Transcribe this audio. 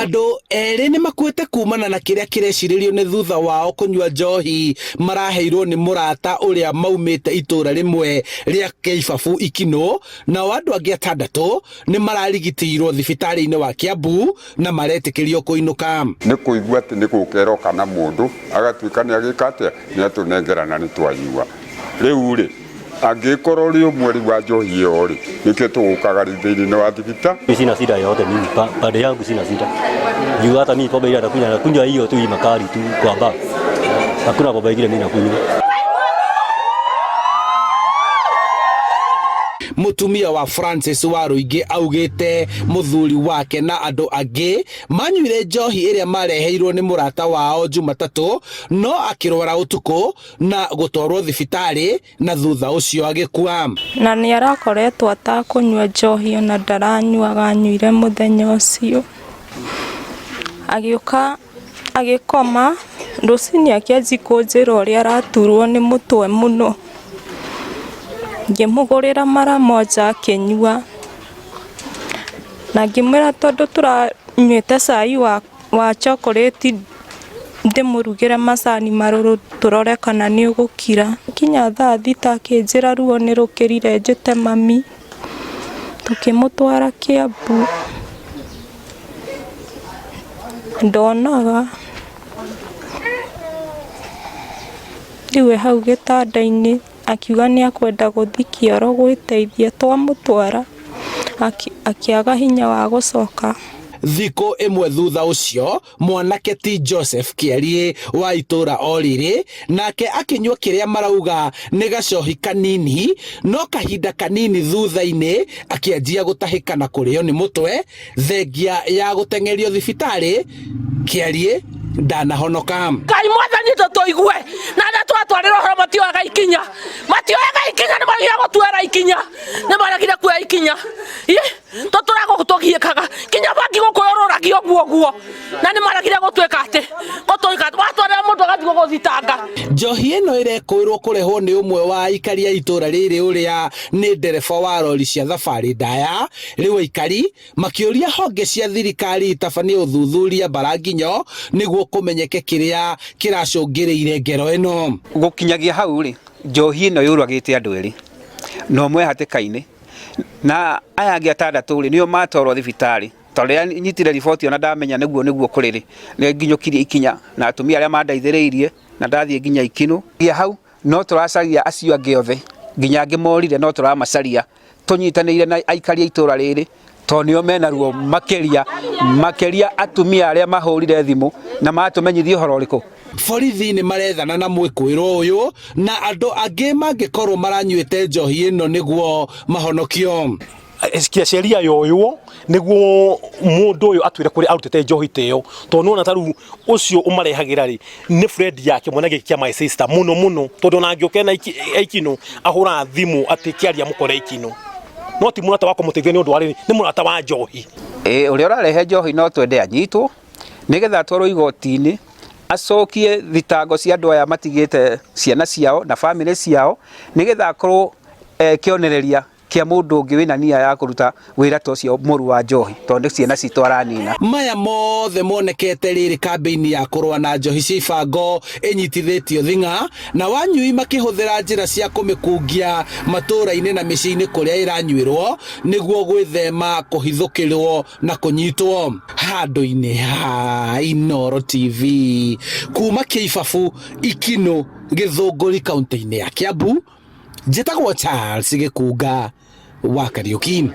Andũ erĩ nĩ makuĩte kumana na kĩrĩa kĩrecirĩrio nĩ thutha wao kũnyua njohi maraheirwo nĩ mũrata ũrĩa maumĩte itũra rĩmwe rĩa Kĩibabu Ikinũ, nao andũ angĩ 6 nĩ mararigitĩirwo thibitarĩ-inĩ wa Kiambu na maretĩkĩrio kũinũka. Nĩ kũigua atĩ nĩ gũkerwo kana mũndũ agatuĩka nĩ agĩka atĩa nĩ atũnengerana nĩ twanyua. Rĩu rĩ angĩkorwo rĩ ũmwe rĩ wa njohi ĩyo rĩ nĩkĩo tũgũkaga thĩinĩ wa thibitarĩ. Sina shida yote mimi, pande yangu sina shida. Juu hata mimi pombe ile nakunywa hiyo tu makali tu kwamba hakuna pombe ile mimi nakunywa. Mutumia wa Francis Waruigi augite muthuri wake na andu angi manyuire njohi iria mareheirwo ni murata wao Jumatatu, no akirwara utuku na gutwarwo thibitari na thutha ucio agikua. Na ni arakoretwo atakunywa njohi ona ndaranyuaga, anyuire muthenya ucio agiuka agikoma rucini akianji kunjira uria araturwo ni mutwe muno. Ngĩmũgũrĩra mara moja akĩnyua na ngĩmwĩra tondũ tũranyuĩte cai wa chocolate ndĩmũrugĩre macani marũrũ tũrore kana nĩ ũgũkira. Kinya thaa 6 akĩnjĩra ruo nĩ rũkĩrire njĩte mami, tũkĩmũtwara Kiambu. Ndonaga rĩu hau gĩtanda-inĩ akiuga nĩ akwenda gũthi kĩoro gwĩteithia, twamũtwara akĩaga hinya wa gũcoka. Thikũ ĩmwe thutha ũcio mwanake ti Joseph Kĩarie wa itũra orĩrĩ nake akĩnyua kĩrĩa marauga nĩ gacohi kanini, no kahinda kanini thutha-inĩ akĩanjia gũtahĩka na kũrĩo nĩ mũtwe. Thengia ya gũteng'erio thibitarĩ, Kĩarie ndanahonoka. Ngai mwathani tũtũigue na twatwarĩrwo horo matioyaga ikinya nĩ magia gũtuĩra ikinya, nĩ maragire kuoya ikinya tũtũraga gũtũgiĩkaga kinya bangi gũkũyũrũragio guo na nĩ maragire gũtuĩka atĩ watwarĩra mũndũ agathiĩ gũthitanga. Njohi ĩno ĩrekũĩrwo kũrehwo nĩ ũmwe wa aikari a itũra rĩrĩ ũrĩa nĩ ndereba wa rori cia thabarĩ ndaya. Rĩu aikari makĩũria honge cia thirikari itabanie ũthuthuria Baranginyo nĩguo kũmenyeke kĩrĩa kĩracũngĩrĩire ngero ĩno. Gũkinyagia hau rĩ njohi ĩno yũragĩte andũ erĩ na ũmwe hatĩka-inĩ, na aya angĩ 6 rĩ nĩo matwarwo thibitarĩ. Tondũ nyitire riboti ona ndamenya nĩguo kũrĩrĩ nĩ nginyũkirie ikinya na atumia arĩa mandaithĩrĩirie na ndathiĩ nginya Ikinũ. Hau no tũracaria acio angĩ othe nginya angĩ morire no tũramacaria tũnyitanĩire na aikari a itũra rĩrĩ tondũ nĩo mena ruo makĩria atumia arĩa mahũrire thimũ na matũmenyithie ũhoro ũrĩkũ. Borithi nĩ marethana na mwĩkũĩrwo ũyũ na andũ angĩ mangĩkorwo maranyuĩte njohi ĩno nĩguo mahonokio. Sheria yoywo nĩguo mũndũ ũyũ atwĩre kũrĩ arutĩte njohi teo, tondũ nona ta rĩu ũcio ũmarehagĩra rĩ nĩ friend yake mwana gĩkĩa my sister mũno tondũ ona angĩoka na Ikinũ ahũra thimũ atĩ Kĩarie mũkore Ikinũ, no ti mũrata wako mũteithia nĩ ũndũ warĩ nĩ mũrata wa njohi. Ũrĩa ũrarehe njohi no twende anyitwo nĩgetha atwarwo igoti-inĩ acokie thitango cia andũ aya matigĩte ciana ciao na family ciao, nĩgetha akorwo kĩonereria kia mũndũ ũngĩ wĩna nia ya kũruta wĩra ta ũcio mũru wa njohi tondũ ciana citũ aranina. Maya mothe monekete rĩrĩ kambĩ-inĩ ya kũrũa na njohi cia ibango ĩnyitithĩtio thing'a, na wanyui makĩhũthĩra njĩra cia kũmĩkungia matũra-inĩ na mĩciĩ-inĩ kũrĩa ĩranyuĩrwo nĩguo gwĩthema kũhithũkĩrwo na kũnyitwo. Handũ-inĩ ha Inooro TV kuma Kĩibabu Ikinũ Gĩthũngũri kaunti-inĩ ya Kiambu, njĩtagwo Charles Gĩkunga wa Kariũki.